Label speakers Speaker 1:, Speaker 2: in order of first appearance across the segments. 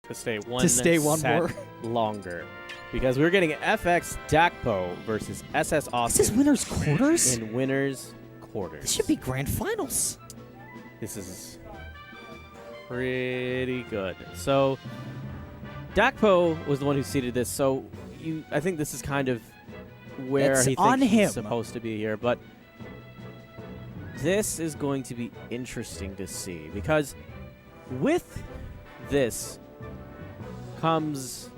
Speaker 1: to stay one
Speaker 2: set
Speaker 1: more longer. Because we're getting FX Dakpo versus SS Awestin.
Speaker 2: This is winners quarters?
Speaker 1: In winners quarters.
Speaker 2: This should be grand finals.
Speaker 1: This is pretty good. So Dakpo was the one who seeded this. So I think this is kind of where
Speaker 2: It's
Speaker 1: he
Speaker 2: on
Speaker 1: thinks
Speaker 2: him.
Speaker 1: he's supposed to be here. But this is going to be interesting to see. Because with this comes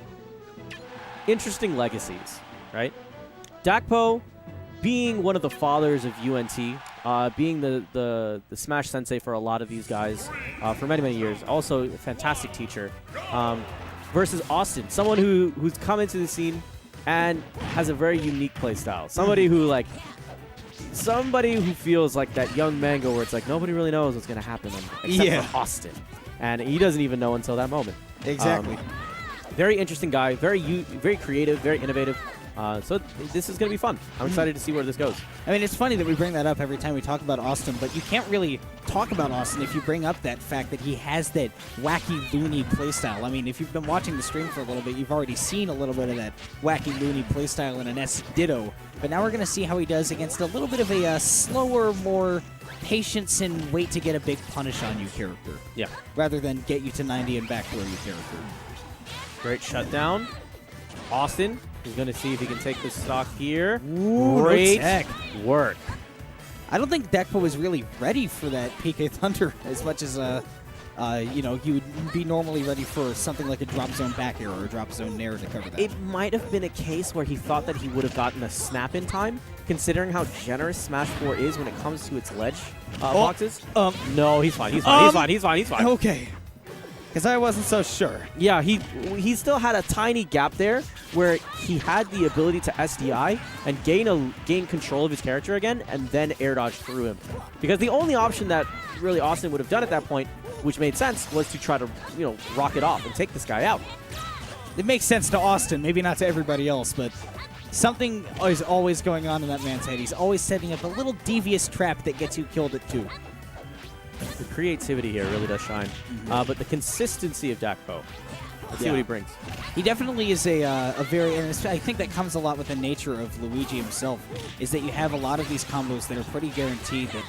Speaker 1: interesting legacies, right? Dakpo being one of the fathers of UNT, being the Smash sensei for a lot of these guys for many, many years. Also a fantastic teacher. Versus Awestin, someone who's come into the scene and has a very unique play style. Somebody who feels like that young mango where it's like nobody really knows what's going to happen except for Awestin. And he doesn't even know until that moment.
Speaker 2: Exactly.
Speaker 1: Very interesting guy, very creative, very innovative. So this is going to be fun. I'm excited to see where this goes.
Speaker 2: I mean, it's funny that we bring that up every time we talk about Awestin, but you can't really talk about Awestin if you bring up that fact that he has that wacky, loony playstyle. I mean, if you've been watching the stream for a little bit, you've already seen a little bit of that wacky, loony playstyle in a Ness Ditto. But now we're going to see how he does against a little bit of a slower, more patience and wait to get a big punish on you character.
Speaker 1: Yeah.
Speaker 2: Rather than get you to 90 and backdoor you character.
Speaker 1: Great shutdown. Awestin is going to see if he can take this stock here.
Speaker 2: Ooh,
Speaker 1: great work.
Speaker 2: I don't think Dakpo was really ready for that PK Thunder as much as you would be normally ready for something like a drop zone back air or a drop zone nair to cover that.
Speaker 1: It might have been a case where he thought that he would have gotten a snap in time, considering how generous Smash 4 is when it comes to its ledge boxes. No, he's fine. He's fine.
Speaker 2: Okay. Because I wasn't so sure.
Speaker 1: Yeah, he still had a tiny gap there where he had the ability to SDI and gain control of his character again and then air dodge through him. Because the only option that really Awestin would have done at that point, which made sense, was to try to, rock it off and take this guy out.
Speaker 2: It makes sense to Awestin, maybe not to everybody else, but something is always going on in that man's head. He's always setting up a little devious trap that gets you killed at 2.
Speaker 1: The creativity here really does shine. But the consistency of Dakpo. Let's see what he brings.
Speaker 2: He definitely is a very, and I think that comes a lot with the nature of Luigi himself, is that you have a lot of these combos that are pretty guaranteed that,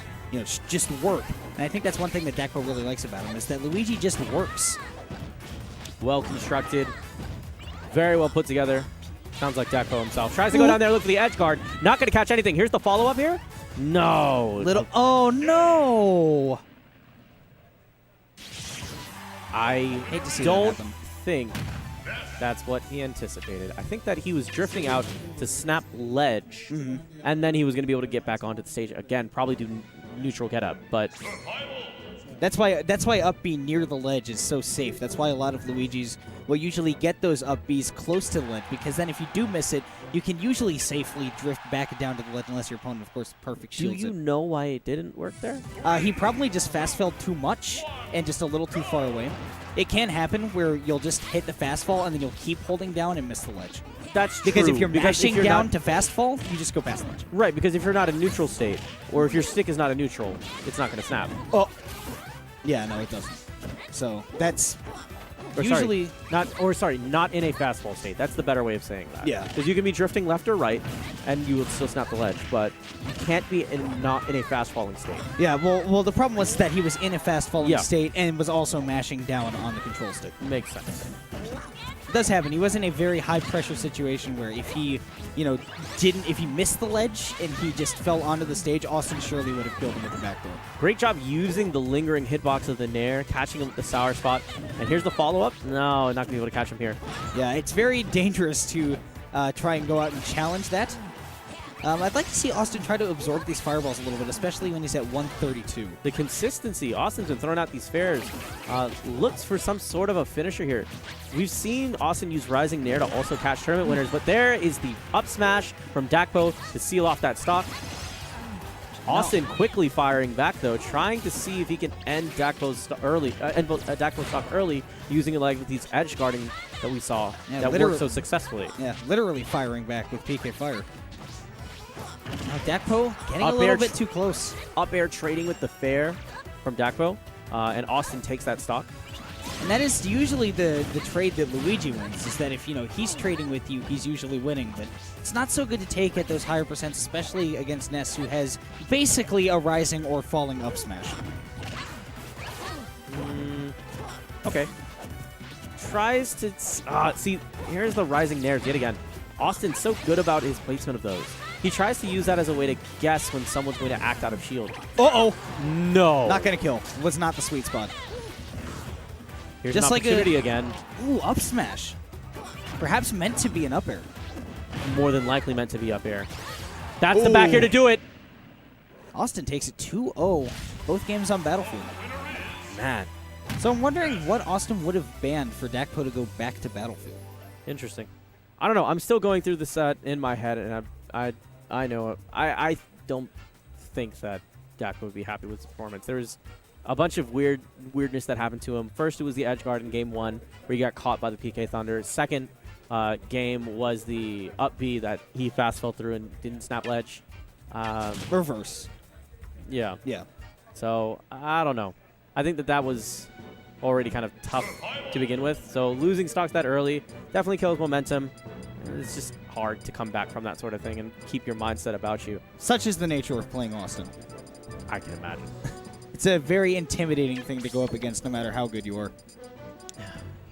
Speaker 2: just work. And I think that's one thing that Dakpo really likes about him, is that Luigi just works.
Speaker 1: Well constructed. Very well put together. Sounds like Dakpo himself. Tries to go down there, look for the edge guard. Not going to catch anything. Here's the follow-up here. No.
Speaker 2: Oh, no.
Speaker 1: I
Speaker 2: hate to see
Speaker 1: don't think that's what he anticipated. I think that he was drifting out to snap ledge, and then he was going to be able to get back onto the stage again, probably do neutral get up. But
Speaker 2: that's why up B near the ledge is so safe. That's why a lot of Luigis will usually get those up Bs close to the ledge, because then if you do miss it, you can usually safely drift back down to the ledge unless your opponent, of course, perfect shields it.
Speaker 1: Do you know why it didn't work there?
Speaker 2: He probably just fast fell too much and just a little too far away. It can happen where you'll just hit the fast fall and then you'll keep holding down and miss the ledge.
Speaker 1: That's
Speaker 2: because
Speaker 1: true.
Speaker 2: If you're mashing down to fast fall, you just go past the ledge.
Speaker 1: Right, because if you're not a neutral state, or if your stick is not a neutral, it's not going to snap.
Speaker 2: Oh. Yeah, no, it doesn't. So that's usually not in a fast fall state. That's the better way of saying that. Yeah.
Speaker 1: Because you can be drifting left or right, and you will still snap the ledge, but you can't be not in a fast falling state.
Speaker 2: Yeah. Well, the problem was that he was in a fast falling state and was also mashing down on the control stick.
Speaker 1: Makes sense.
Speaker 2: It does happen. He was in a very high pressure situation where if he, if he missed the ledge and he just fell onto the stage, Awestin surely would have killed him with the backdoor.
Speaker 1: Great job using the lingering hitbox of the Nair, catching him with the sour spot. And here's the follow-up. No, not going to be able to catch him here.
Speaker 2: Yeah, it's very dangerous to try and go out and challenge that. I'd like to see Awestin try to absorb these fireballs a little bit, especially when he's at 132.
Speaker 1: The consistency. Awestin's been throwing out these fares. Looks for some sort of a finisher here. We've seen Awestin use Rising Nair to also catch tournament winners, but there is the up smash from Dakpo to seal off that stock. Awestin quickly firing back, though, trying to see if he can end Dakpo's stock early, using it like with these edge guarding that we saw that worked so successfully.
Speaker 2: Yeah, literally firing back with PK Fire. Now Dakpo getting a little bit too close.
Speaker 1: Up air trading with the fair from Dakpo, and Awestin takes that stock.
Speaker 2: And that is usually the trade that Luigi wins, is that if, you know, he's trading with you, he's usually winning. But it's not so good to take at those higher percents, especially against Ness, who has basically a rising or falling up smash.
Speaker 1: Okay. Tries to... see, here's the rising nairs yet again. Awestin's so good about his placement of those. He tries to use that as a way to guess when someone's going to act out of shield.
Speaker 2: Uh-oh.
Speaker 1: No.
Speaker 2: Not going to kill. Was not the sweet spot.
Speaker 1: Here's
Speaker 2: just
Speaker 1: an opportunity
Speaker 2: like
Speaker 1: again.
Speaker 2: Ooh, up smash. Perhaps meant to be an up air.
Speaker 1: More than likely meant to be up air. That's the back air to do it.
Speaker 2: Awestin takes it 2-0. Both games on Battlefield.
Speaker 1: Man.
Speaker 2: So I'm wondering what Awestin would have banned for Dakpo to go back to Battlefield.
Speaker 1: Interesting. I don't know. I'm still going through the set in my head, and I know I don't think that Dakpo would be happy with his performance. There's a bunch of weirdness that happened to him. First, it was the edge guard in game 1, where he got caught by the PK Thunder. Second game was the up B that he fast fell through and didn't snap ledge.
Speaker 2: Reverse.
Speaker 1: Yeah.
Speaker 2: Yeah.
Speaker 1: So I don't know. I think that was already kind of tough to begin with. So losing stocks that early definitely kills momentum. It's just hard to come back from that sort of thing and keep your mindset about you.
Speaker 2: Such is the nature of playing Awestin.
Speaker 1: I can imagine.
Speaker 2: It's a very intimidating thing to go up against no matter how good you are.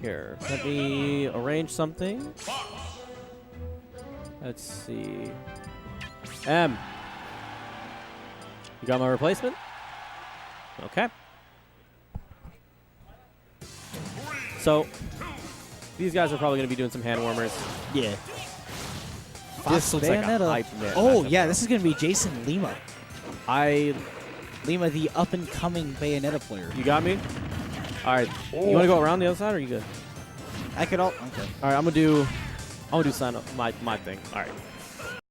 Speaker 1: Here, let me arrange something. Let's see. You got my replacement? Okay. So, these guys are probably going to be doing some hand warmers.
Speaker 2: Yeah.
Speaker 1: This looks like a hype match.
Speaker 2: Oh, yeah, this is going to be Jason Lima.
Speaker 1: Lima,
Speaker 2: the up-and-coming Bayonetta player.
Speaker 1: You got me? All right. You want to go around the other side, or are you good?
Speaker 2: I could all... Okay.
Speaker 1: All right, I'm gonna do sign up my thing. All right.